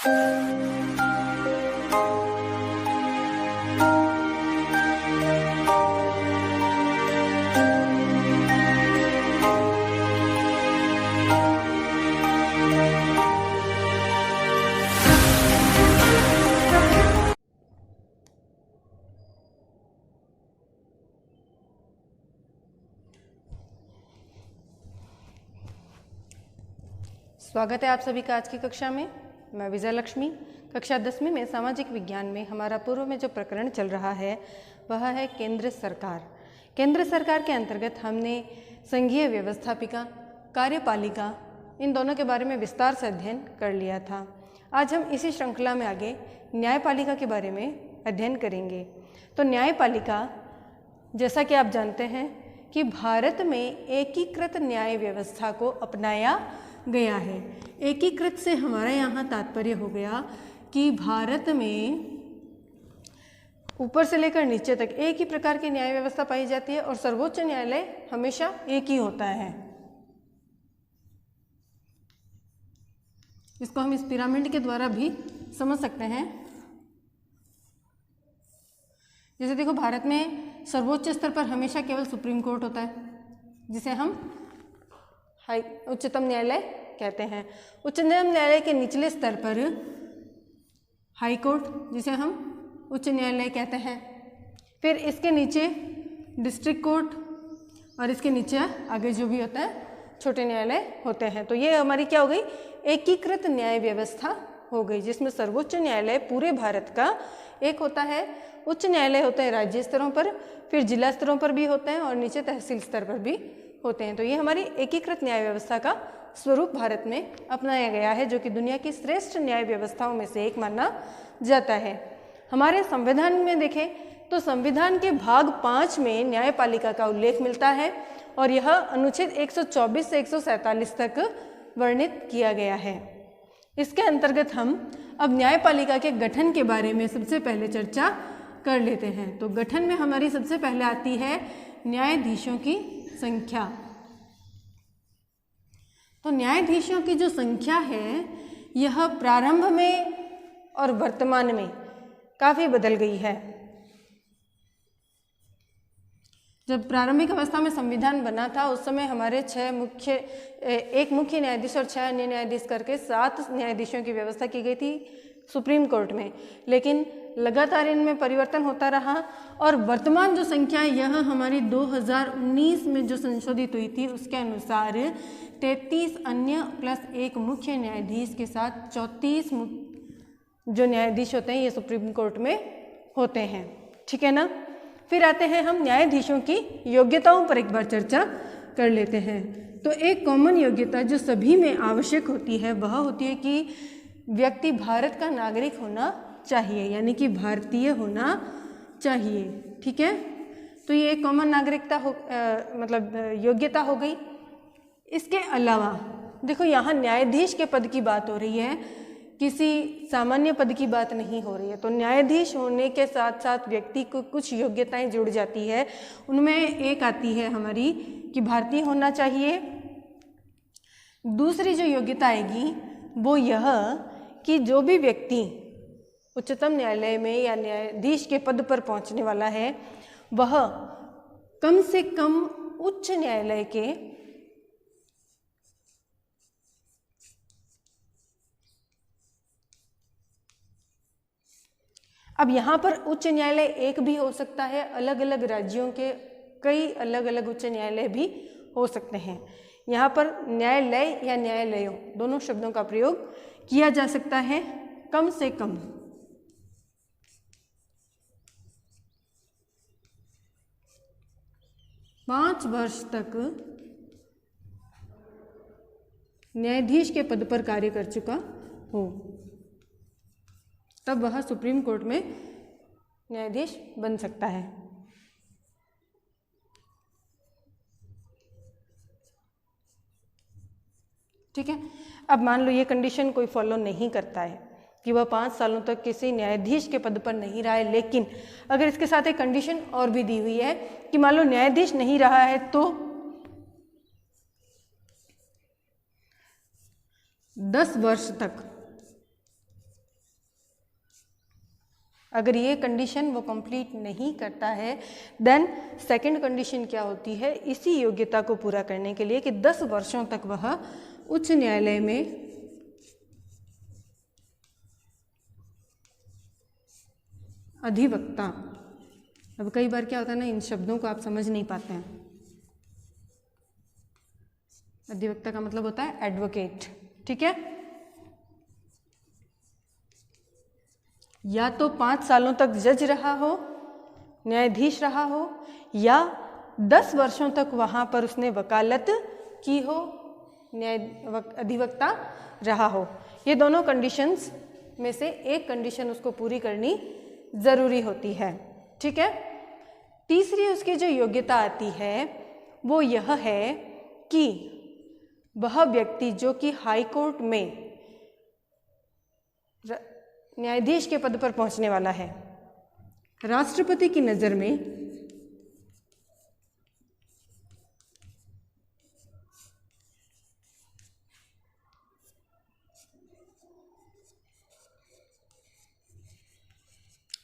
स्वागत है आप सभी का आज की कक्षा में। मैं विजय लक्ष्मी। कक्षा 10वीं में सामाजिक विज्ञान में हमारा पूर्व में जो प्रकरण चल रहा है वह है केंद्र सरकार। केंद्र सरकार के अंतर्गत हमने संघीय व्यवस्थापिका, कार्यपालिका, इन दोनों के बारे में विस्तार से अध्ययन कर लिया था। आज हम इसी श्रृंखला में आगे न्यायपालिका के बारे में अध्ययन करेंगे। तो न्यायपालिका, जैसा कि आप जानते हैं कि भारत में एकीकृत न्याय व्यवस्था को अपनाया गया है। एकीकृत से हमारा यहाँ तात्पर्य हो गया कि भारत में ऊपर से लेकर नीचे तक एक ही प्रकार की न्याय व्यवस्था पाई जाती है और सर्वोच्च न्यायालय हमेशा एक ही होता है। इसको हम इस पिरामिड के द्वारा भी समझ सकते हैं। जैसे देखो, भारत में सर्वोच्च स्तर पर हमेशा केवल सुप्रीम कोर्ट होता है, जिसे हम उच्चतम न्यायालय कहते हैं। उच्चतम न्यायालय के निचले स्तर पर हाई कोर्ट, जिसे हम उच्च न्यायालय कहते हैं। फिर इसके नीचे डिस्ट्रिक्ट कोर्ट और इसके नीचे आगे जो भी होता है छोटे न्यायालय होते हैं। तो ये हमारी क्या हो गई, एकीकृत न्याय व्यवस्था हो गई, जिसमें सर्वोच्च न्यायालय पूरे भारत का एक होता है। उच्च न्यायालय होते हैं राज्य स्तरों पर, फिर जिला स्तरों पर भी होते हैं और नीचे तहसील स्तर पर भी होते हैं। तो ये हमारी एकीकृत न्याय व्यवस्था का स्वरूप भारत में अपनाया गया है, जो कि दुनिया की श्रेष्ठ न्याय व्यवस्थाओं में से एक माना जाता है। हमारे संविधान में देखें तो संविधान के भाग 5 में न्यायपालिका का उल्लेख मिलता है और यह अनुच्छेद 124 से 147 तक वर्णित किया गया है। इसके अंतर्गत हम अब न्यायपालिका के गठन के बारे में सबसे पहले चर्चा कर लेते हैं। तो गठन में हमारी सबसे पहले आती है न्यायाधीशों की संख्या। तो न्यायाधीशों की जो संख्या है यह प्रारंभ में और वर्तमान में काफ़ी बदल गई है। जब प्रारंभिक अवस्था में संविधान बना था उस समय हमारे एक मुख्य न्यायाधीश और 6 अन्य न्यायाधीश करके 7 न्यायाधीशों की व्यवस्था की गई थी सुप्रीम कोर्ट में। लेकिन लगातार इनमें परिवर्तन होता रहा और वर्तमान जो संख्या है यह हमारी 2019 में जो संशोधित हुई थी उसके अनुसार 33 अन्य प्लस एक मुख्य न्यायाधीश के साथ 34 जो न्यायाधीश होते हैं ये सुप्रीम कोर्ट में होते हैं। ठीक है ना। फिर आते हैं हम न्यायाधीशों की योग्यताओं पर एक बार चर्चा कर लेते हैं। तो एक कॉमन योग्यता जो सभी में आवश्यक होती है वह होती है कि व्यक्ति भारत का नागरिक होना चाहिए, यानी कि भारतीय होना चाहिए। ठीक है। तो ये एक कॉमन नागरिकता योग्यता हो गई। इसके अलावा देखो, यहाँ न्यायाधीश के पद की बात हो रही है, किसी सामान्य पद की बात नहीं हो रही है। तो न्यायाधीश होने के साथ साथ व्यक्ति को कुछ योग्यताएं जुड़ जाती है। उनमें एक आती है हमारी कि भारतीय होना चाहिए। दूसरी जो योग्यता आएगी वो यह कि जो भी व्यक्ति उच्चतम न्यायालय में या न्यायाधीश के पद पर पहुंचने वाला है वह कम से कम उच्च न्यायालय के अब यहाँ पर उच्च न्यायालय एक भी हो सकता है, अलग अलग राज्यों के कई अलग अलग उच्च न्यायालय भी हो सकते हैं। यहाँ पर न्यायालय या न्यायालयों दोनों शब्दों का प्रयोग किया जा सकता है। कम से कम 5 वर्ष तक न्यायाधीश के पद पर कार्य कर चुका हो, तब वह सुप्रीम कोर्ट में न्यायाधीश बन सकता है। ठीक है। अब मान लो ये कंडीशन कोई फॉलो नहीं करता है कि वह 5 सालों तक किसी न्यायाधीश के पद पर नहीं रहा है, लेकिन अगर इसके साथ एक कंडीशन और भी दी हुई है कि मान लो न्यायाधीश नहीं रहा है तो 10 वर्ष तक अगर ये कंडीशन वो कंप्लीट नहीं करता है, देन सेकंड कंडीशन क्या होती है, इसी योग्यता को पूरा करने के लिए कि 10 वर्षों तक वह उच्च न्यायालय में अधिवक्ता, अब कई बार क्या होता है ना, इन शब्दों को आप समझ नहीं पाते हैं। अधिवक्ता का मतलब होता है एडवोकेट, ठीक है। या तो 5 सालों तक जज रहा हो, न्यायाधीश रहा हो, या 10 वर्षों तक वहाँ पर उसने वकालत की हो, अधिवक्ता रहा हो। ये दोनों कंडीशंस में से एक कंडीशन उसको पूरी करनी ज़रूरी होती है, ठीक है। तीसरी उसकी जो योग्यता आती है वो यह है कि वह व्यक्ति जो कि हाई कोर्ट में न्यायाधीश के पद पर पहुंचने वाला है, राष्ट्रपति की नज़र में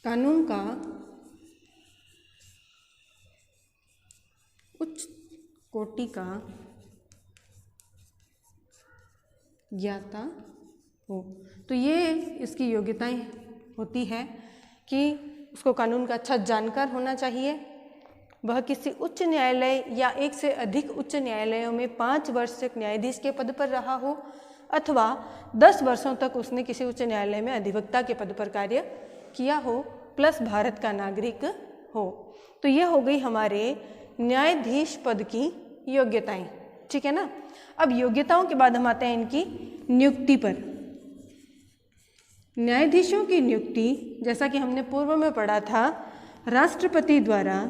कानून का उच्च कोटि का ज्ञाता हो। तो ये इसकी योग्यताएं होती है कि उसको कानून का अच्छा जानकार होना चाहिए, वह किसी उच्च न्यायालय या एक से अधिक उच्च न्यायालयों में 5 वर्ष तक न्यायाधीश के पद पर रहा हो, अथवा 10 वर्षों तक उसने किसी उच्च न्यायालय में अधिवक्ता के पद पर कार्य किया हो, प्लस भारत का नागरिक हो। तो ये हो गई हमारे न्यायाधीश पद की योग्यताएं, ठीक है ना। अब योग्यताओं के बाद हम आते हैं इनकी नियुक्ति पर। न्यायाधीशों की नियुक्ति, जैसा कि हमने पूर्व में पढ़ा था, राष्ट्रपति द्वारा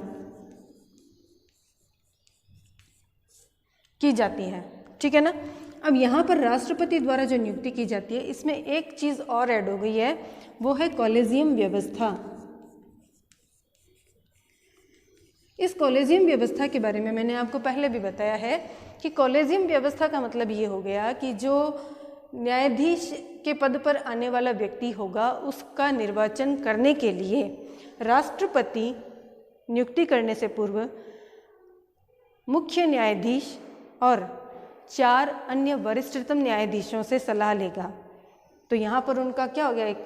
की जाती है, ठीक है ना। अब यहाँ पर राष्ट्रपति द्वारा जो नियुक्ति की जाती है, इसमें एक चीज़ और ऐड हो गई है, वो है कॉलेजियम व्यवस्था। इस कॉलेजियम व्यवस्था के बारे में मैंने आपको पहले भी बताया है कि कॉलेजियम व्यवस्था का मतलब ये हो गया कि जो न्यायाधीश के पद पर आने वाला व्यक्ति होगा, उसका निर्वाचन करने के लिए राष्ट्रपति नियुक्ति करने से पूर्व मुख्य न्यायाधीश और 4 अन्य वरिष्ठतम न्यायाधीशों से सलाह लेगा। तो यहाँ पर उनका क्या हो गया, एक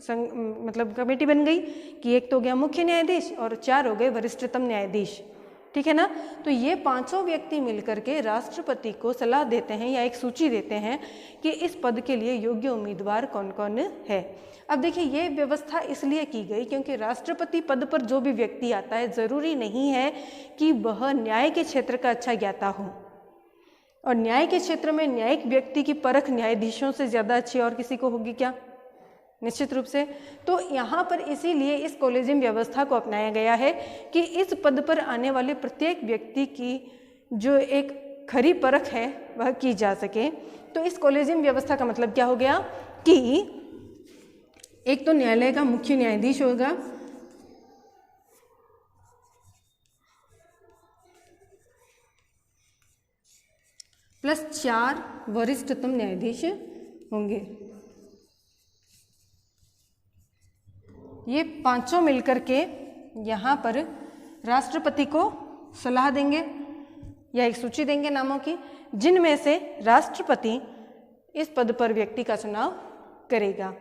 मतलब कमेटी बन गई कि एक तो हो गया मुख्य न्यायाधीश और 4 हो गए वरिष्ठतम न्यायाधीश, ठीक है ना। तो ये 5 व्यक्ति मिलकर के राष्ट्रपति को सलाह देते हैं या एक सूची देते हैं कि इस पद के लिए योग्य उम्मीदवार कौन कौन है। अब देखिए, ये व्यवस्था इसलिए की गई क्योंकि राष्ट्रपति पद पर जो भी व्यक्ति आता है, ज़रूरी नहीं है कि वह न्याय के क्षेत्र का अच्छा ज्ञाता हो, और न्याय के क्षेत्र में न्यायिक व्यक्ति की परख न्यायाधीशों से ज़्यादा अच्छी और किसी को होगी क्या? निश्चित रूप से। तो यहाँ पर इसीलिए इस कॉलेजियम व्यवस्था को अपनाया गया है कि इस पद पर आने वाले प्रत्येक व्यक्ति की जो एक खरी परख है वह की जा सके। तो इस कॉलेजियम व्यवस्था का मतलब क्या हो गया कि एक तो न्यायालय का मुख्य न्यायाधीश होगा, प्लस 4 वरिष्ठतम न्यायाधीश होंगे। ये 5 मिलकर के यहाँ पर राष्ट्रपति को सलाह देंगे या एक सूची देंगे नामों की, जिनमें से राष्ट्रपति इस पद पर व्यक्ति का चुनाव करेगा।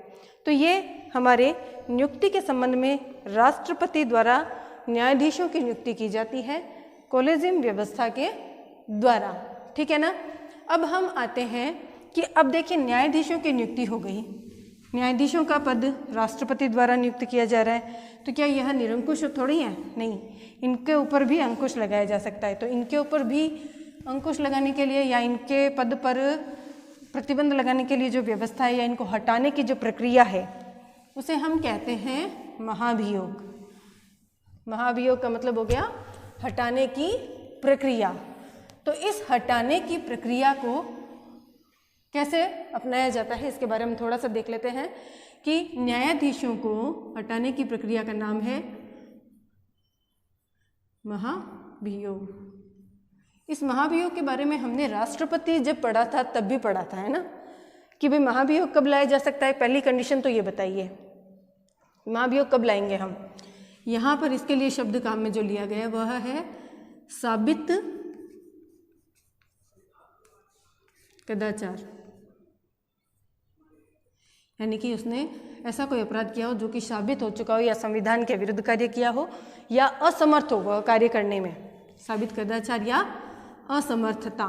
तो ये हमारे नियुक्ति के संबंध में राष्ट्रपति द्वारा न्यायाधीशों की नियुक्ति की जाती है कॉलेजियम व्यवस्था के द्वारा, ठीक है ना। अब हम आते हैं कि अब देखिए, न्यायाधीशों की नियुक्ति हो गई, न्यायाधीशों का पद राष्ट्रपति द्वारा नियुक्त किया जा रहा है, तो क्या यह निरंकुश थोड़ी है? नहीं, इनके ऊपर भी अंकुश लगाया जा सकता है। तो इनके ऊपर भी अंकुश लगाने के लिए या इनके पद पर प्रतिबंध लगाने के लिए जो व्यवस्था है या इनको हटाने की जो प्रक्रिया है, उसे हम कहते हैं महाभियोग। महाभियोग का मतलब हो गया हटाने की प्रक्रिया। तो इस हटाने की प्रक्रिया को कैसे अपनाया जाता है, इसके बारे में थोड़ा सा देख लेते हैं कि न्यायाधीशों को हटाने की प्रक्रिया का नाम है महाभियोग। इस महाभियोग के बारे में हमने राष्ट्रपति जब पढ़ा था तब भी पढ़ा था, है ना, कि भाई महाभियोग कब लाया जा सकता है। पहली कंडीशन तो ये बताइए, महाभियोग कब लाएंगे हम? यहाँ पर इसके लिए शब्द काम में जो लिया गया वह है साबित कदाचार, यानी कि उसने ऐसा कोई अपराध किया हो जो कि साबित हो चुका हो या संविधान के विरुद्ध कार्य किया हो या असमर्थ हो वह कार्य करने में। साबित कदाचार या असमर्थता,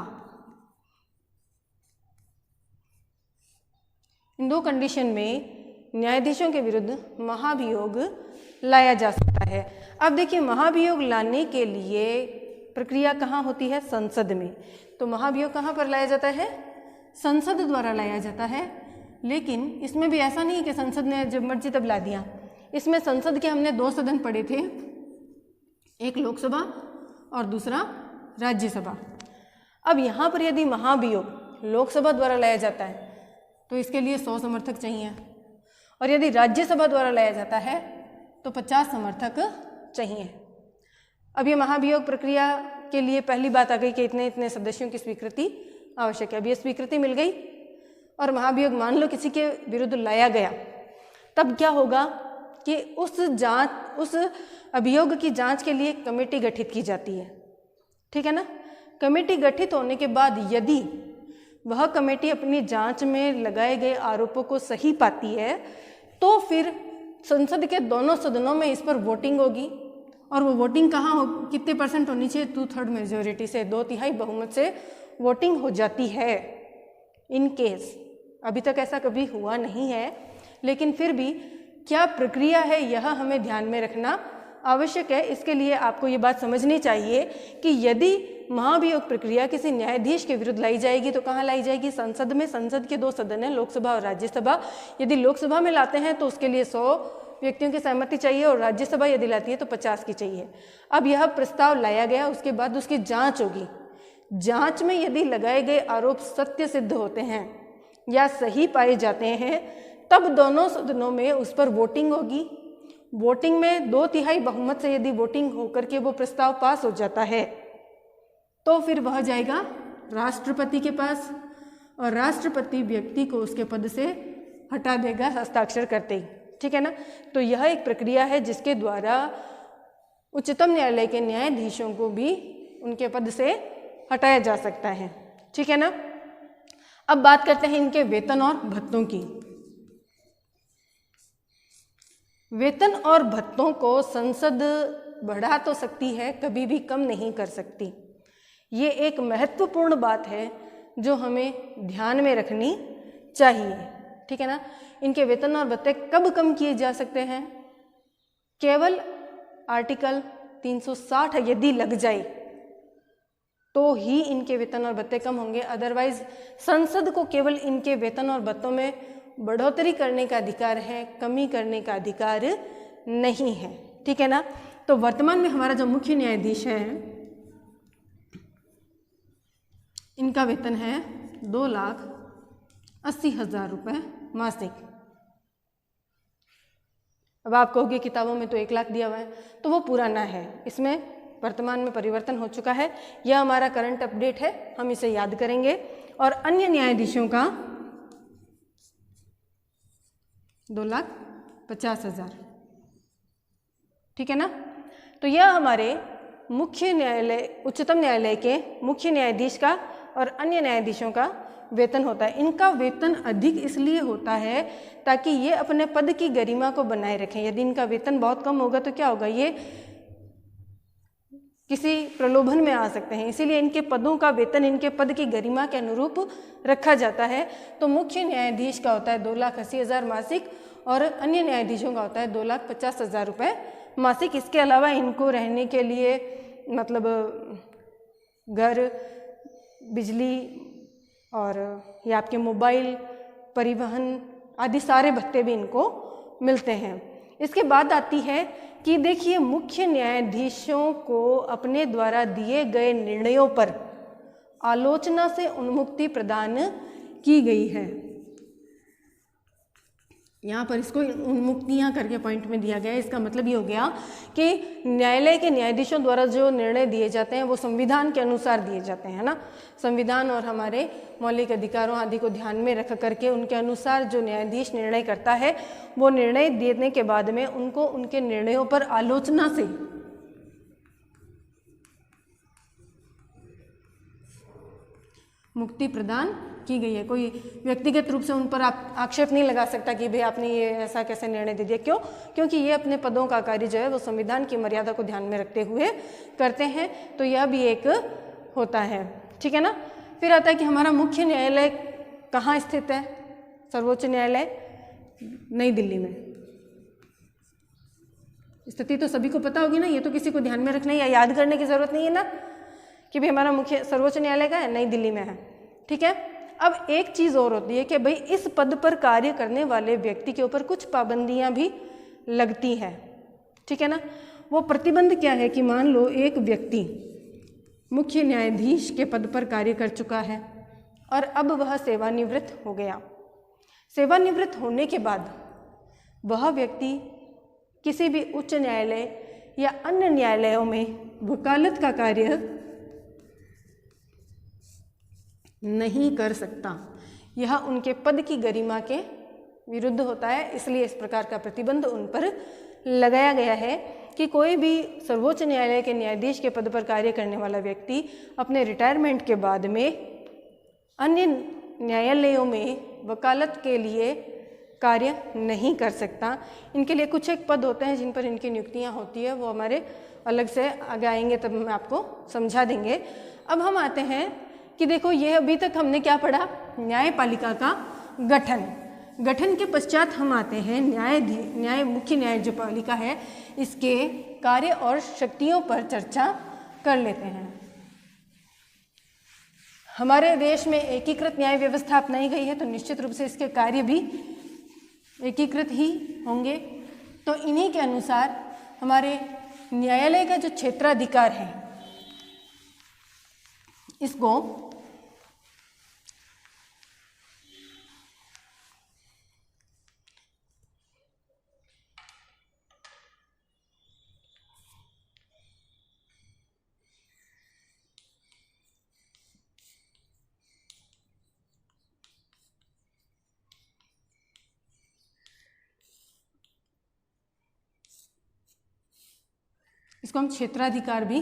इन दो कंडीशन में न्यायाधीशों के विरुद्ध महाभियोग लाया जा सकता है। अब देखिए, महाभियोग लाने के लिए प्रक्रिया कहाँ होती है? संसद में। तो महाभियोग कहाँ पर लाया जाता है? संसद द्वारा लाया जाता है। लेकिन इसमें भी ऐसा नहीं कि संसद ने जब मर्जी तब ला दिया। इसमें संसद के हमने 2 सदन पढ़े थे, एक लोकसभा और दूसरा राज्यसभा। अब यहाँ पर यदि महाभियोग लोकसभा द्वारा लाया जाता है तो इसके लिए 100 समर्थक चाहिए, और यदि राज्यसभा द्वारा लाया जाता है तो 50 समर्थक चाहिए। अब ये महाभियोग प्रक्रिया के लिए पहली बात आ गई कि इतने इतने सदस्यों की स्वीकृति आवश्यक है। अब ये स्वीकृति मिल गई और महाभियोग मान लो किसी के विरुद्ध लाया गया, तब क्या होगा कि उस अभियोग की जांच के लिए कमेटी गठित की जाती है, ठीक है ना। कमेटी गठित होने के बाद यदि वह कमेटी अपनी जांच में लगाए गए आरोपों को सही पाती है तो फिर संसद के दोनों सदनों में इस पर वोटिंग होगी, और वो वोटिंग कहाँ हो, कितने % होनी चाहिए? 2/3 मेजोरिटी से, 2/3 बहुमत से वोटिंग हो जाती है। इन केस अभी तक ऐसा कभी हुआ नहीं है, लेकिन फिर भी क्या प्रक्रिया है यह हमें ध्यान में रखना आवश्यक है। इसके लिए आपको ये बात समझनी चाहिए कि यदि महाभियोग प्रक्रिया किसी न्यायाधीश के विरुद्ध लाई जाएगी तो कहाँ लाई जाएगी? संसद में। संसद के 2 सदन हैं, लोकसभा और राज्यसभा। यदि लोकसभा में लाते हैं तो उसके लिए 100 व्यक्तियों की सहमति चाहिए, और राज्यसभा यदि लाती है तो 50 की चाहिए। अब यह प्रस्ताव लाया गया, उसके बाद उसकी जांच होगी। जांच में यदि लगाए गए आरोप सत्य सिद्ध होते हैं या सही पाए जाते हैं तब दोनों सदनों में उस पर वोटिंग होगी। वोटिंग में 2/3 बहुमत से यदि वोटिंग होकर के वो प्रस्ताव पास हो जाता है तो फिर वह जाएगा राष्ट्रपति के पास, और राष्ट्रपति व्यक्ति को उसके पद से हटा देगा हस्ताक्षर करते ही, ठीक है ना। तो यह एक प्रक्रिया है जिसके द्वारा उच्चतम न्यायालय के न्यायाधीशों को भी उनके पद से हटाया जा सकता है, ठीक है ना। अब बात करते हैं इनके वेतन और भत्तों की। वेतन और भत्तों को संसद बढ़ा तो सकती है, कभी भी कम नहीं कर सकती। ये एक महत्वपूर्ण बात है जो हमें ध्यान में रखनी चाहिए, ठीक है ना। इनके वेतन और भत्ते कब कम किए जा सकते हैं? केवल आर्टिकल 360 यदि लग जाए तो ही इनके वेतन और भत्ते कम होंगे। अदरवाइज संसद को केवल इनके वेतन और भत्तों में बढ़ोतरी करने का अधिकार है, कमी करने का अधिकार नहीं है, ठीक है ना। तो वर्तमान में हमारा जो मुख्य न्यायाधीश है, इनका वेतन है 2,80,000 रुपये मासिक। अब आप कहोगे किताबों में तो 1 लाख दिया हुआ है, तो वो पुराना है, इसमें वर्तमान में परिवर्तन हो चुका है। यह हमारा करंट अपडेट है, हम इसे याद करेंगे। और अन्य न्यायाधीशों का 2,50,000, ठीक है ना। तो यह हमारे मुख्य न्यायालय, उच्चतम न्यायालय के मुख्य न्यायाधीश का और अन्य न्यायाधीशों का वेतन होता है। इनका वेतन अधिक इसलिए होता है ताकि ये अपने पद की गरिमा को बनाए रखें। यदि इनका वेतन बहुत कम होगा तो क्या होगा? ये किसी प्रलोभन में आ सकते हैं, इसीलिए इनके पदों का वेतन इनके पद की गरिमा के अनुरूप रखा जाता है। तो मुख्य न्यायाधीश का होता है 2,80,000 मासिक और अन्य न्यायाधीशों का होता है 2,50,000 रुपये मासिक। इसके अलावा इनको रहने के लिए मतलब घर, बिजली और या आपके मोबाइल, परिवहन आदि सारे भत्ते भी इनको मिलते हैं। इसके बाद आती है कि देखिए, मुख्य न्यायाधीशों को अपने द्वारा दिए गए निर्णयों पर आलोचना से उन्मुक्ति प्रदान की गई है। यहाँ पर इसको उन्मुक्तियाँ करके पॉइंट में दिया गया है। इसका मतलब ये हो गया कि न्यायालय के न्यायाधीशों द्वारा जो निर्णय दिए जाते हैं वो संविधान के अनुसार दिए जाते हैं, है ना। संविधान और हमारे मौलिक अधिकारों आदि को ध्यान में रख करके उनके अनुसार जो न्यायाधीश निर्णय करता है, वो निर्णय देने के बाद में उनको उनके निर्णयों पर आलोचना से मुक्ति प्रदान की गई है। कोई व्यक्तिगत रूप से उन पर आप आक्षेप नहीं लगा सकता कि भाई आपने ये ऐसा कैसे निर्णय दे दिया। क्यों? क्योंकि ये अपने पदों का कार्य जो है वो संविधान की मर्यादा को ध्यान में रखते हुए करते हैं। तो यह भी एक होता है, ठीक है ना। फिर आता है कि हमारा मुख्य न्यायालय कहाँ स्थित है? सर्वोच्च न्यायालय नई दिल्ली में। स्थिति तो सभी को पता होगी ना, ये तो किसी को ध्यान में रखना या याद करने की जरूरत नहीं है ना कि भाई हमारा मुख्य सर्वोच्च न्यायालय का है, नई दिल्ली में है, ठीक है। अब एक चीज़ और होती है कि भाई इस पद पर कार्य करने वाले व्यक्ति के ऊपर कुछ पाबंदियां भी लगती हैं, ठीक है ना। वो प्रतिबंध क्या है कि मान लो एक व्यक्ति मुख्य न्यायाधीश के पद पर कार्य कर चुका है और अब वह सेवानिवृत्त हो गया। सेवानिवृत्त होने के बाद वह व्यक्ति किसी भी उच्च न्यायालय या अन्य न्यायालयों में वकालत का कार्य नहीं कर सकता। यह उनके पद की गरिमा के विरुद्ध होता है, इसलिए इस प्रकार का प्रतिबंध उन पर लगाया गया है कि कोई भी सर्वोच्च न्यायालय के न्यायाधीश के पद पर कार्य करने वाला व्यक्ति अपने रिटायरमेंट के बाद में अन्य न्यायालयों में वकालत के लिए कार्य नहीं कर सकता। इनके लिए कुछ एक पद होते हैं जिन पर इनकी नियुक्तियां होती है, वो हमारे अलग से आगे आएंगे तब मैं आपको समझा देंगे। अब हम आते हैं कि देखो ये अभी तक हमने क्या पढ़ा, न्यायपालिका का गठन के पश्चात हम आते हैं मुख्य न्यायपालिका है, इसके कार्य और शक्तियों पर चर्चा कर लेते हैं। हमारे देश में एकीकृत न्याय व्यवस्था अपनाई गई है, तो निश्चित रूप से इसके कार्य भी एकीकृत ही होंगे। तो इन्हीं के अनुसार हमारे न्यायालय का जो क्षेत्राधिकार है, इसको हम क्षेत्राधिकार भी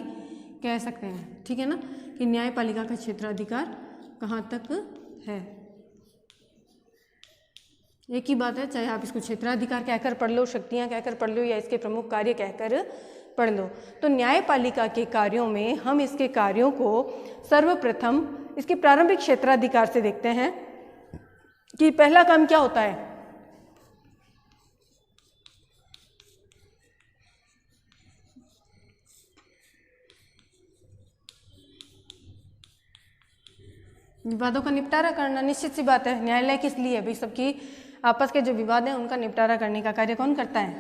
कह सकते हैं, ठीक है ना, कि न्यायपालिका का क्षेत्राधिकार कहाँ तक है। एक ही बात है, चाहे आप इसको क्षेत्राधिकार कहकर पढ़ लो, शक्तियाँ कहकर पढ़ लो या इसके प्रमुख कार्य कहकर पढ़ लो। तो न्यायपालिका के कार्यों में हम इसके कार्यों को सर्वप्रथम इसके प्रारंभिक क्षेत्राधिकार से देखते हैं कि पहला काम क्या होता है। विवादों का निपटारा करना। निश्चित सी बात है, न्यायालय किस लिए? भाई सबकी आपस के जो विवाद हैं उनका निपटारा करने का कार्य कौन करता है?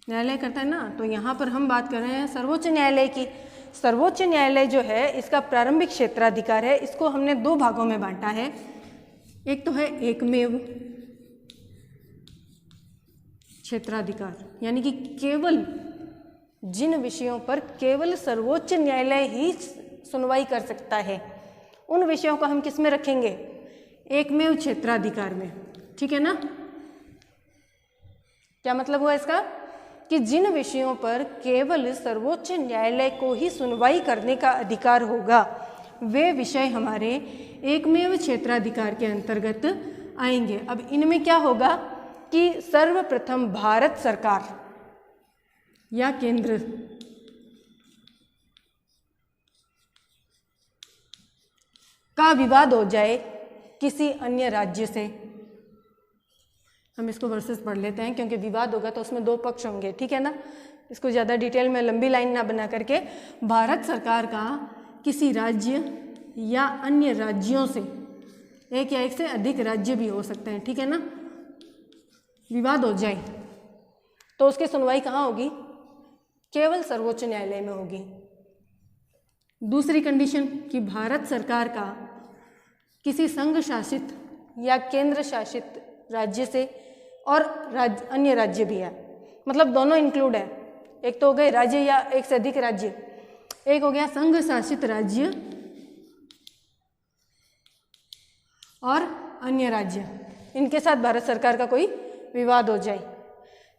न्यायालय करता है ना। तो यहाँ पर हम बात कर रहे हैं सर्वोच्च न्यायालय की। सर्वोच्च न्यायालय जो है इसका प्रारंभिक क्षेत्राधिकार है, इसको हमने दो भागों में बांटा है। एक तो है एकमेव क्षेत्राधिकार, यानी कि केवल जिन विषयों पर केवल सर्वोच्च न्यायालय ही सुनवाई कर सकता है, उन विषयों को हम किस में रखेंगे? एकमेव क्षेत्राधिकार में, ठीक है ना। क्या मतलब हुआ इसका? कि जिन विषयों पर केवल सर्वोच्च न्यायालय को ही सुनवाई करने का अधिकार होगा, वे विषय हमारे एकमेव क्षेत्राधिकार के अंतर्गत आएंगे। अब इनमें क्या होगा कि सर्वप्रथम भारत सरकार या केंद्र का विवाद हो जाए किसी अन्य राज्य से, हम इसको वर्सेस पढ़ लेते हैं क्योंकि विवाद होगा तो उसमें दो पक्ष होंगे, ठीक है ना। इसको ज़्यादा डिटेल में लंबी लाइन ना बना करके, भारत सरकार का किसी राज्य या अन्य राज्यों से, एक या एक से अधिक राज्य भी हो सकते हैं, ठीक है ना, विवाद हो जाए तो उसकी सुनवाई कहाँ होगी? केवल सर्वोच्च न्यायालय में होगी। दूसरी कंडीशन कि भारत सरकार का किसी संघ शासित या केंद्र शासित राज्य से और अन्य राज्य भी है, मतलब दोनों इंक्लूड है। एक तो हो गए राज्य या एक से अधिक राज्य, एक हो गया संघ शासित राज्य और अन्य राज्य, इनके साथ भारत सरकार का कोई विवाद हो जाए।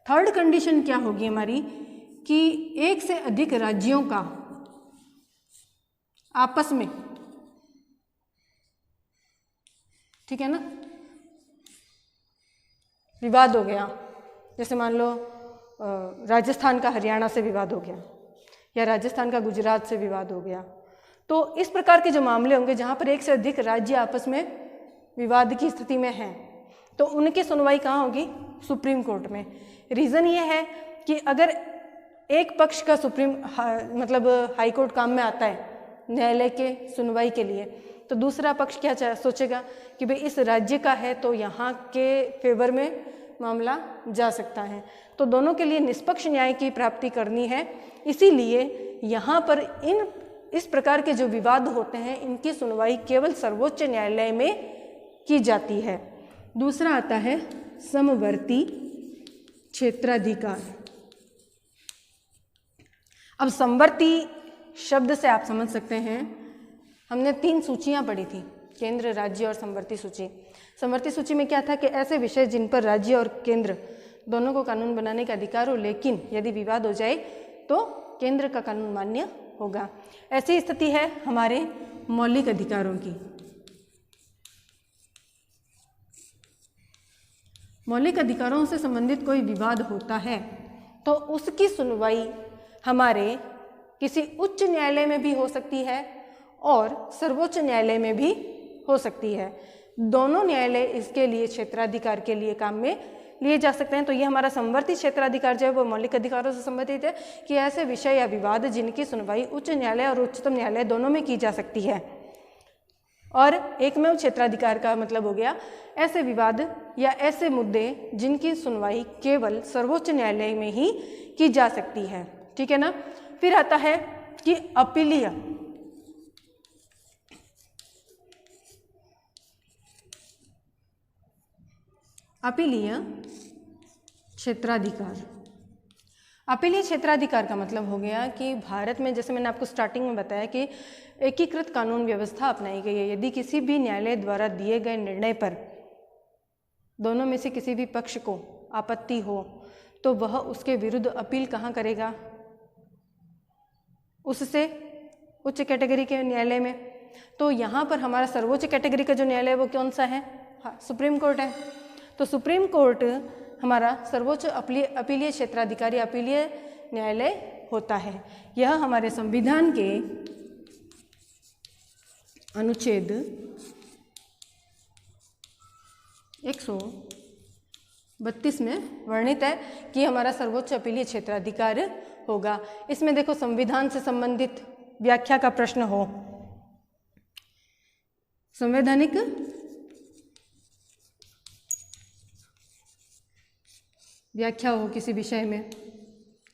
थर्ड कंडीशन क्या होगी हमारी कि एक से अधिक राज्यों का आपस में, ठीक है ना, विवाद हो गया। जैसे मान लो राजस्थान का हरियाणा से विवाद हो गया या राजस्थान का गुजरात से विवाद हो गया, तो इस प्रकार के जो मामले होंगे जहाँ पर एक से अधिक राज्य आपस में विवाद की स्थिति में हैं, तो उनकी सुनवाई कहाँ होगी? सुप्रीम कोर्ट में। रीज़न ये है कि अगर एक पक्ष का मतलब हाई कोर्ट काम में आता है न्यायालय के सुनवाई के लिए, तो दूसरा पक्ष क्या सोचेगा कि भाई इस राज्य का है तो यहाँ के फेवर में मामला जा सकता है, तो दोनों के लिए निष्पक्ष न्याय की प्राप्ति करनी है। इसीलिए यहाँ पर इस प्रकार के जो विवाद होते हैं इनकी सुनवाई केवल सर्वोच्च न्यायालय में की जाती है। दूसरा आता है समवर्ती क्षेत्राधिकार। अब समवर्ती शब्द से आप समझ सकते हैं, हमने 3 सूचियां पढ़ी थी, केंद्र, राज्य और समवर्ती सूची। समवर्ती सूची में क्या था कि ऐसे विषय जिन पर राज्य और केंद्र दोनों को कानून बनाने का अधिकार हो, लेकिन यदि विवाद हो जाए तो केंद्र का कानून मान्य होगा। ऐसी स्थिति है हमारे मौलिक अधिकारों की। मौलिक अधिकारों से संबंधित कोई विवाद होता है तो उसकी सुनवाई हमारे किसी उच्च न्यायालय में भी हो सकती है और सर्वोच्च न्यायालय में भी हो सकती है। दोनों न्यायालय इसके लिए क्षेत्राधिकार के लिए काम में लिए जा सकते हैं। तो ये हमारा समवर्ती क्षेत्राधिकार जो है वो मौलिक अधिकारों से संबंधित है कि ऐसे विषय या विवाद जिनकी सुनवाई उच्च न्यायालय और उच्चतम न्यायालय दोनों में की जा सकती है। और एकमेव क्षेत्राधिकार का मतलब हो गया ऐसे विवाद या ऐसे मुद्दे जिनकी सुनवाई केवल सर्वोच्च न्यायालय में ही की जा सकती है, ठीक है ना। फिर आता है कि अपीलीय क्षेत्राधिकार। अपीलीय क्षेत्राधिकार का मतलब हो गया कि भारत में, जैसे मैंने आपको स्टार्टिंग में बताया कि एकीकृत कानून व्यवस्था अपनाई गई है। यदि किसी भी न्यायालय द्वारा दिए गए निर्णय पर दोनों में से किसी भी पक्ष को आपत्ति हो तो वह उसके विरुद्ध अपील कहाँ करेगा? उससे उच्च कैटेगरी के न्यायालय में। तो यहाँ पर हमारा सर्वोच्च कैटेगरी का जो न्यायालय है वो कौन सा है? हाँ, सुप्रीम कोर्ट है। तो सुप्रीम कोर्ट हमारा सर्वोच्च अपीलीय क्षेत्राधिकारी अपीलीय न्यायालय होता है। यह हमारे संविधान के अनुच्छेद 132 में वर्णित है कि हमारा सर्वोच्च अपीलीय क्षेत्राधिकार होगा। इसमें देखो संविधान से संबंधित व्याख्या का प्रश्न हो, संवैधानिक व्याख्या हो किसी विषय में,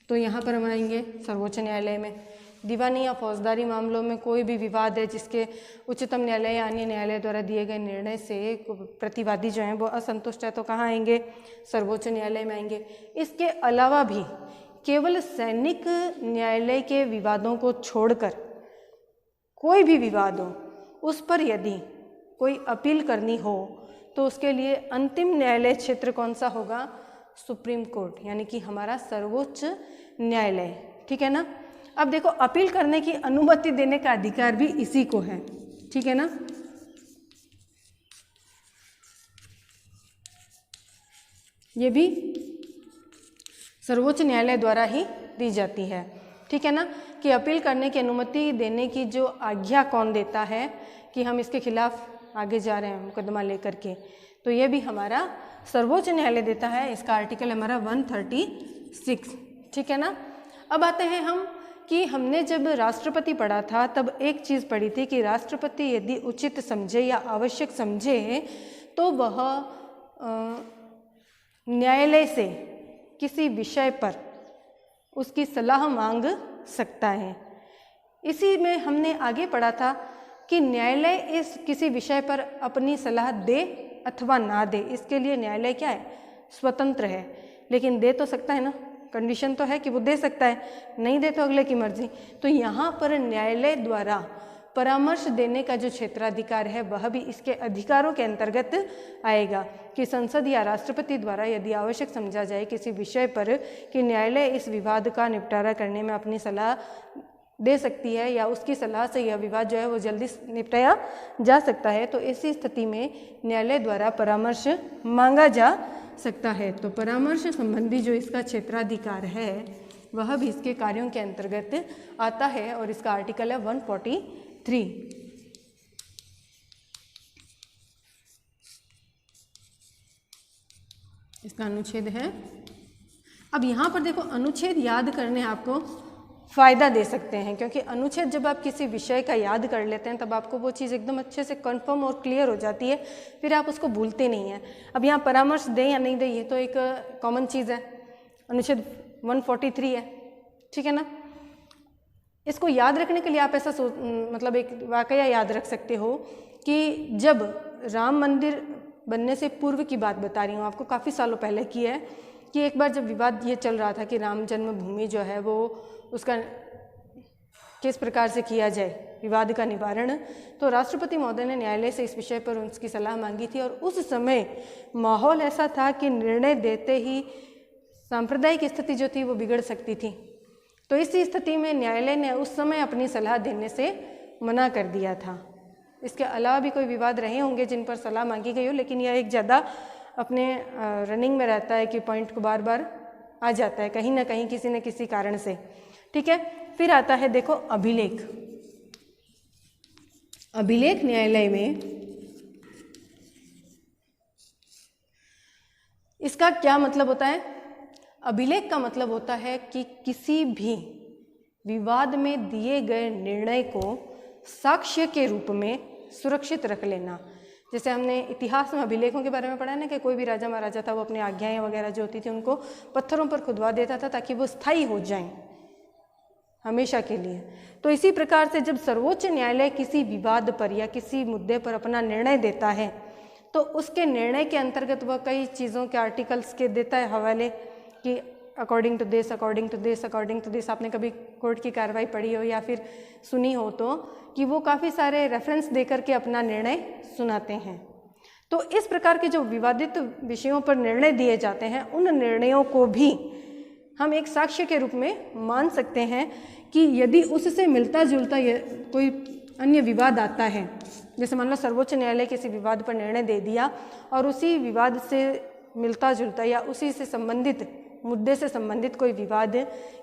तो यहाँ पर हम आएंगे सर्वोच्च न्यायालय में। दीवानी या फौजदारी मामलों में कोई भी विवाद है जिसके उच्चतम न्यायालय या अन्य न्यायालय द्वारा दिए गए निर्णय से प्रतिवादी जो हैं वो असंतुष्ट है तो कहाँ आएंगे? सर्वोच्च न्यायालय में आएंगे। इसके अलावा भी केवल सैनिक न्यायालय के विवादों को छोड़कर कोई भी विवाद हो उस पर यदि कोई अपील करनी हो तो उसके लिए अंतिम न्यायालय क्षेत्र कौन सा होगा? सुप्रीम कोर्ट, यानी कि हमारा सर्वोच्च न्यायालय, ठीक है ना। अब देखो अपील करने की अनुमति देने का अधिकार भी इसी को है, ठीक है ना। ये भी सर्वोच्च न्यायालय द्वारा ही दी जाती है, ठीक है ना। कि अपील करने की अनुमति देने की जो आज्ञा कौन देता है कि हम इसके खिलाफ आगे जा रहे हैं मुकदमा लेकर के, तो ये भी हमारा सर्वोच्च न्यायालय देता है। इसका आर्टिकल हमारा 136, ठीक है ना। अब आते हैं हम कि हमने जब राष्ट्रपति पढ़ा था तब एक चीज़ पढ़ी थी कि राष्ट्रपति यदि उचित समझे या आवश्यक समझे तो वह न्यायालय से किसी विषय पर उसकी सलाह मांग सकता है। इसी में हमने आगे पढ़ा था कि न्यायालय इस किसी विषय पर अपनी सलाह दे अथवा ना दे, इसके लिए न्यायालय क्या है? स्वतंत्र है, लेकिन दे तो सकता है ना, कंडीशन तो है कि वो दे सकता है, नहीं दे तो अगले की मर्जी। तो यहाँ पर न्यायालय द्वारा परामर्श देने का जो क्षेत्राधिकार है वह भी इसके अधिकारों के अंतर्गत आएगा कि संसद या राष्ट्रपति द्वारा यदि आवश्यक समझा जाए किसी विषय पर कि न्यायालय इस विवाद का निपटारा करने में अपनी सलाह दे सकती है या उसकी सलाह से यह विवाद जो है वो जल्दी निपटाया जा सकता है, तो ऐसी स्थिति में न्यायालय द्वारा परामर्श मांगा जा सकता है। तो परामर्श संबंधी जो इसका क्षेत्राधिकार है वह भी इसके कार्यों के अंतर्गत आता है और इसका आर्टिकल है 143। इसका अनुच्छेद है। अब यहाँ पर देखो, अनुच्छेद याद करने आपको फ़ायदा दे सकते हैं, क्योंकि अनुच्छेद जब आप किसी विषय का याद कर लेते हैं तब आपको वो चीज़ एकदम अच्छे से कंफर्म और क्लियर हो जाती है, फिर आप उसको भूलते नहीं हैं। अब यहाँ परामर्श दें या नहीं दें ये तो एक कॉमन चीज़ है, अनुच्छेद 143 है, ठीक है ना। इसको याद रखने के लिए आप ऐसा मतलब एक वाकया याद रख सकते हो कि जब राम मंदिर बनने से पूर्व की बात बता रही हूँ आपको, काफ़ी सालों पहले की है, कि एक बार जब विवाद ये चल रहा था कि राम जन्मभूमि जो है वो उसका किस प्रकार से किया जाए, विवाद का निवारण, तो राष्ट्रपति महोदय ने न्यायालय से इस विषय पर उसकी सलाह मांगी थी। और उस समय माहौल ऐसा था कि निर्णय देते ही सांप्रदायिक स्थिति जो थी वो बिगड़ सकती थी। तो इस स्थिति में न्यायालय ने उस समय अपनी सलाह देने से मना कर दिया था। इसके अलावा भी कोई विवाद रहे होंगे जिन पर सलाह मांगी गई हो, लेकिन यह एक ज़्यादा अपने रनिंग में रहता है कि पॉइंट को बार बार आ जाता है कहीं ना कहीं किसी न किसी कारण से, ठीक है। फिर आता है देखो अभिलेख। अभिलेख न्यायालय में इसका क्या मतलब होता है? अभिलेख का मतलब होता है कि किसी भी विवाद में दिए गए निर्णय को साक्ष्य के रूप में सुरक्षित रख लेना। जैसे हमने इतिहास में अभिलेखों के बारे में पढ़ा है ना कि कोई भी राजा महाराजा था वो अपनी आज्ञाएं वगैरह जो होती थी उनको पत्थरों पर खुदवा देता था ताकि वो स्थायी हो जाएं हमेशा के लिए। तो इसी प्रकार से जब सर्वोच्च न्यायालय किसी विवाद पर या किसी मुद्दे पर अपना निर्णय देता है तो उसके निर्णय के अंतर्गत वह कई चीज़ों के आर्टिकल्स के देता है हवाले कि according to this, according to this, according to this. आपने कभी कोर्ट की कार्रवाई पढ़ी हो या फिर सुनी हो तो कि वो काफ़ी सारे रेफरेंस देकर के अपना निर्णय सुनाते हैं। तो इस प्रकार के जो विवादित विषयों पर निर्णय दिए जाते हैं उन निर्णयों को भी हम एक साक्ष्य के रूप में मान सकते हैं कि यदि उससे मिलता जुलता कोई अन्य विवाद आता है, जैसे मान लो सर्वोच्च न्यायालय किसी विवाद पर निर्णय दे दिया और उसी विवाद से मिलता जुलता या उसी से संबंधित मुद्दे से संबंधित कोई विवाद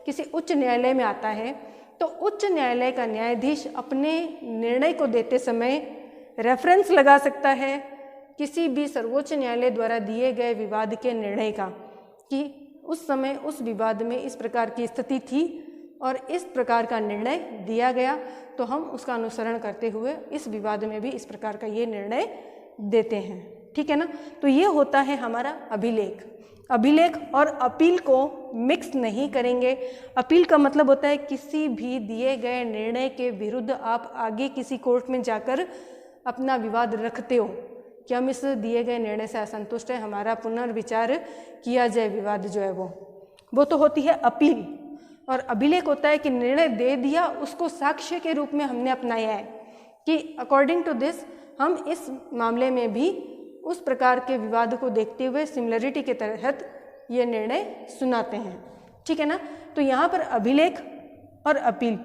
किसी उच्च न्यायालय में आता है, तो उच्च न्यायालय का न्यायाधीश अपने निर्णय को देते समय रेफरेंस लगा सकता है किसी भी सर्वोच्च न्यायालय द्वारा दिए गए विवाद के निर्णय का, कि उस समय उस विवाद में इस प्रकार की स्थिति थी और इस प्रकार का निर्णय दिया गया, तो हम उसका अनुसरण करते हुए इस विवाद में भी इस प्रकार का ये निर्णय देते हैं, ठीक है ना। तो ये होता है हमारा अभिलेख। अभिलेख और अपील को मिक्स नहीं करेंगे। अपील का मतलब होता है किसी भी दिए गए निर्णय के विरुद्ध आप आगे किसी कोर्ट में जाकर अपना विवाद रखते हो कि हम इस दिए गए निर्णय से असंतुष्ट हैं, हमारा पुनर्विचार किया जाए, विवाद जो है वो तो होती है अपील। और अभिलेख होता है कि निर्णय दे दिया, उसको साक्ष्य के रूप में हमने अपनाया है कि अकॉर्डिंग टू दिस हम इस मामले में भी उस प्रकार के विवाद को देखते हुए सिमिलरिटी के तहत ये निर्णय सुनाते हैं, ठीक है ना। तो यहाँ पर अभिलेख और अपील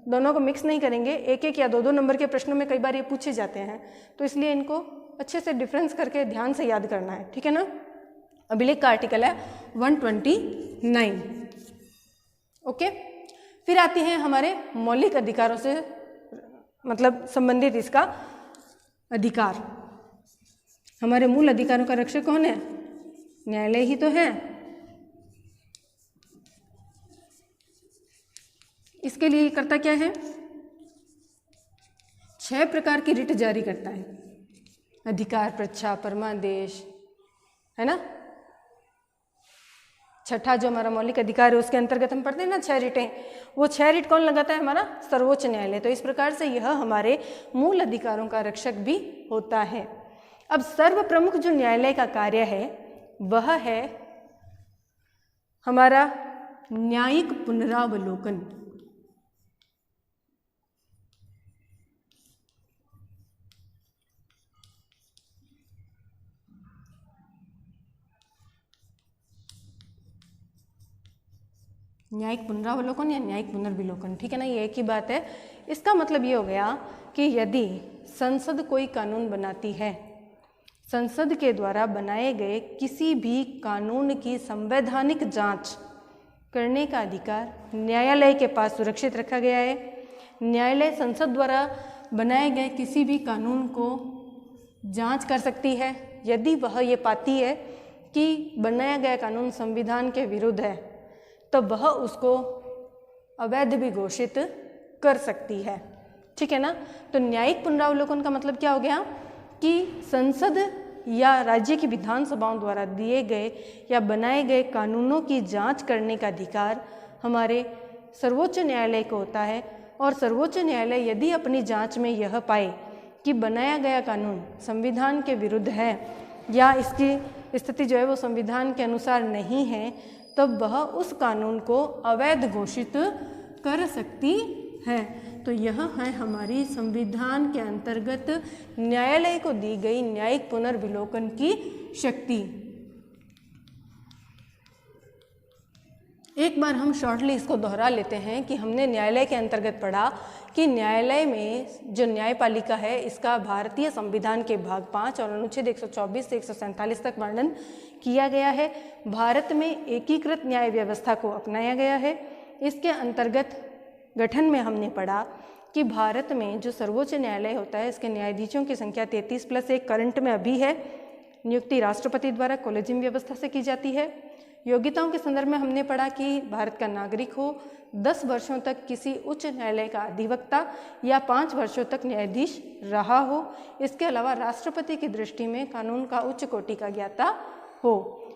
दोनों को मिक्स नहीं करेंगे। एक एक या दो दो नंबर के प्रश्नों में कई बार ये पूछे जाते हैं, तो इसलिए इनको अच्छे से डिफरेंस करके ध्यान से याद करना है, ठीक है ना। अभिलेख का आर्टिकल है 129। ओके, फिर आती हैं हमारे मौलिक अधिकारों से मतलब संबंधित इसका अधिकार। हमारे मूल अधिकारों का रक्षक कौन है? न्यायालय ही तो है। इसके लिए करता क्या है? 6 प्रकार की रिट जारी करता है। अधिकार, प्रच्छा, परमादेश, है ना। छठा जो हमारा मौलिक अधिकार है उसके अंतर्गत हम पढ़ते हैं ना 6 रिटें, वो 6 रिट कौन लगाता है? हमारा सर्वोच्च न्यायालय। तो इस प्रकार से यह हमारे मूल अधिकारों का रक्षक भी होता है। अब सर्व प्रमुख जो न्यायालय का कार्य है वह है हमारा न्यायिक पुनरावलोकन। न्यायिक पुनरावलोकन या न्यायिक पुनर्विलोकन, ठीक है ना, ये एक ही बात है। इसका मतलब ये हो गया कि यदि संसद कोई कानून बनाती है, संसद के द्वारा बनाए गए किसी भी कानून की संवैधानिक जांच करने का अधिकार न्यायालय के पास सुरक्षित रखा गया है। न्यायालय संसद द्वारा बनाए गए किसी भी कानून को जांच कर सकती है। यदि वह ये पाती है कि बनाया गया कानून संविधान के विरुद्ध है, तो वह उसको अवैध भी घोषित कर सकती है, ठीक है ना। तो न्यायिक पुनरावलोकन का मतलब क्या हो गया कि संसद या राज्य की विधानसभाओं द्वारा दिए गए या बनाए गए कानूनों की जांच करने का अधिकार हमारे सर्वोच्च न्यायालय को होता है। और सर्वोच्च न्यायालय यदि अपनी जांच में यह पाए कि बनाया गया कानून संविधान के विरुद्ध है या इसकी स्थिति जो है वो संविधान के अनुसार नहीं है, तब वह उस कानून को अवैध घोषित कर सकती है। तो यह है हमारी संविधान के अंतर्गत न्यायालय को दी गई न्यायिक पुनर्विलोकन की शक्ति। एक बार हम शॉर्टली इसको दोहरा लेते हैं कि हमने न्यायालय के अंतर्गत पढ़ा कि न्यायालय में जो न्यायपालिका है इसका भारतीय संविधान के भाग 5 और अनुच्छेद 124 से 147 तक वर्णन किया गया है। भारत में एकीकृत न्याय व्यवस्था को अपनाया गया है। इसके अंतर्गत गठन में हमने पढ़ा कि भारत में जो सर्वोच्च न्यायालय होता है इसके न्यायाधीशों की संख्या 33+1 करंट में अभी है। नियुक्ति राष्ट्रपति द्वारा कॉलेजियम व्यवस्था से की जाती है। योग्यताओं के संदर्भ में हमने पढ़ा कि भारत का नागरिक हो, 10 वर्षों तक किसी उच्च न्यायालय का अधिवक्ता या 5 वर्षों तक न्यायाधीश रहा हो। इसके अलावा राष्ट्रपति की दृष्टि में कानून का उच्च कोटि का ज्ञाता हो।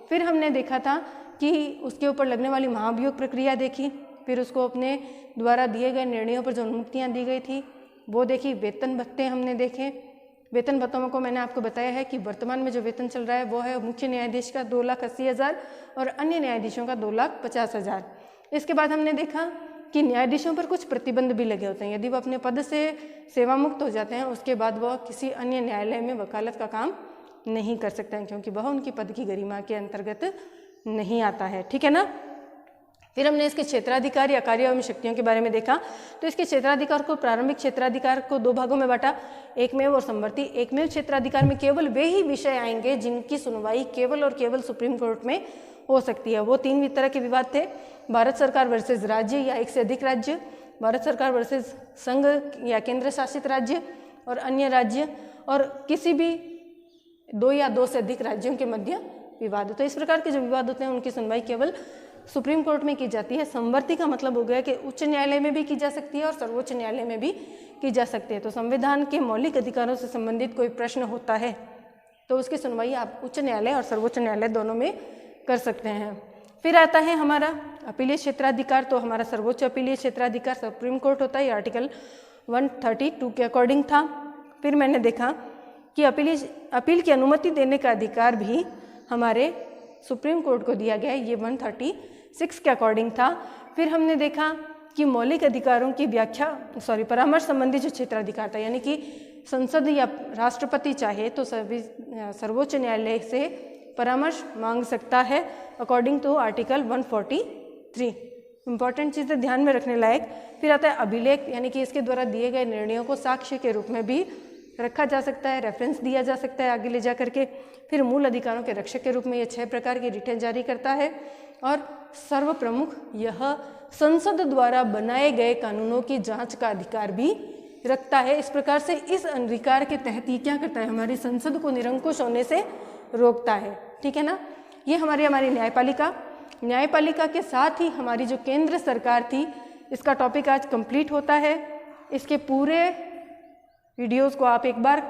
फिर हमने देखा था कि उसके ऊपर लगने वाली महाभियोग प्रक्रिया देखी, फिर उसको अपने द्वारा दिए गए निर्णयों पर जो अनुमतियाँ दी गई थी वो देखी। वेतन भत्ते हमने देखे। वेतन भत्तों को मैंने आपको बताया है कि वर्तमान में जो वेतन चल रहा है वो है मुख्य न्यायाधीश का 2,80,000 और अन्य न्यायाधीशों का 2,50,000। इसके बाद हमने देखा कि न्यायाधीशों पर कुछ प्रतिबंध भी लगे होते हैं। यदि वो अपने पद से सेवा मुक्त हो जाते हैं उसके बाद वह किसी अन्य न्यायालय में वकालत का काम नहीं कर सकते हैं, क्योंकि वह उनकी पद की गरिमा के अंतर्गत नहीं आता है, ठीक है ना। फिर हमने इसके क्षेत्राधिकार या कार्य एवं शक्तियों के बारे में देखा। तो इसके क्षेत्राधिकार को, प्रारंभिक क्षेत्राधिकार को 2 भागों में बांटा, एकमेव और समवर्ती। एकमेव क्षेत्राधिकार में केवल वे ही विषय आएंगे जिनकी सुनवाई केवल और केवल सुप्रीम कोर्ट में हो सकती है। वो 3 तरह के विवाद थे: भारत सरकार वर्सेज राज्य या एक से अधिक राज्य, भारत सरकार वर्सेज संघ या केंद्र शासित राज्य और अन्य राज्य, और किसी भी 2 या 2 से अधिक राज्यों के मध्य विवाद। तो इस प्रकार के जो विवाद होते हैं उनकी सुनवाई केवल सुप्रीम कोर्ट में की जाती है। समवर्ती का मतलब हो गया कि उच्च न्यायालय में भी की जा सकती है और सर्वोच्च न्यायालय में भी की जा सकती है। तो संविधान के मौलिक अधिकारों से संबंधित कोई प्रश्न होता है तो उसकी सुनवाई आप उच्च न्यायालय और सर्वोच्च न्यायालय दोनों में कर सकते हैं। फिर आता है हमारा अपीलीय क्षेत्राधिकार। तो हमारा सर्वोच्च अपीलीय क्षेत्राधिकार सुप्रीम कोर्ट होता है, आर्टिकल 132 के अकॉर्डिंग था। फिर मैंने देखा कि अपील की अनुमति देने का अधिकार भी हमारे सुप्रीम कोर्ट को दिया गया है, ये 136 के अकॉर्डिंग था। फिर हमने देखा कि मौलिक अधिकारों की परामर्श संबंधी जो क्षेत्राधिकार था, यानी कि संसद या राष्ट्रपति चाहे तो सर्वोच्च न्यायालय से परामर्श मांग सकता है अकॉर्डिंग टू आर्टिकल 143। इंपॉर्टेंट चीज़ें ध्यान में रखने लायक। फिर आता है अभिलेख, यानी कि इसके द्वारा दिए गए निर्णयों को साक्ष्य के रूप में भी रखा जा सकता है, रेफरेंस दिया जा सकता है आगे ले जा करके। फिर मूल अधिकारों के रक्षक के रूप में यह 6 प्रकार की रिटें जारी करता है। और सर्व प्रमुख, यह संसद द्वारा बनाए गए कानूनों की जांच का अधिकार भी रखता है। इस प्रकार से इस अधिकार के तहत ये क्या करता है, हमारी संसद को निरंकुश होने से रोकता है, ठीक है ना। ये हमारी न्यायपालिका के साथ ही हमारी जो केंद्र सरकार थी, इसका टॉपिक आज कंप्लीट होता है। इसके पूरे वीडियोस को आप एक बार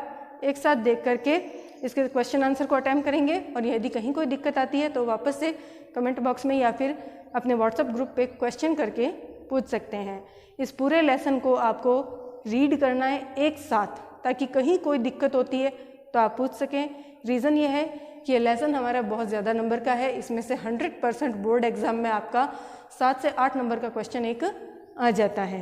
एक साथ देख करके इसके क्वेश्चन आंसर को अटेम्प्ट करेंगे, और यदि कहीं कोई दिक्कत आती है तो वापस से कमेंट बॉक्स में या फिर अपने व्हाट्सएप ग्रुप पे क्वेश्चन करके पूछ सकते हैं। इस पूरे लेसन को आपको रीड करना है एक साथ, ताकि कहीं कोई दिक्कत होती है तो आप पूछ सकें। रीज़न ये है कि ये लेसन हमारा बहुत ज़्यादा नंबर का है, इसमें से 100% बोर्ड एग्ज़ाम में आपका 7 से 8 नंबर का क्वेश्चन एक आ जाता है।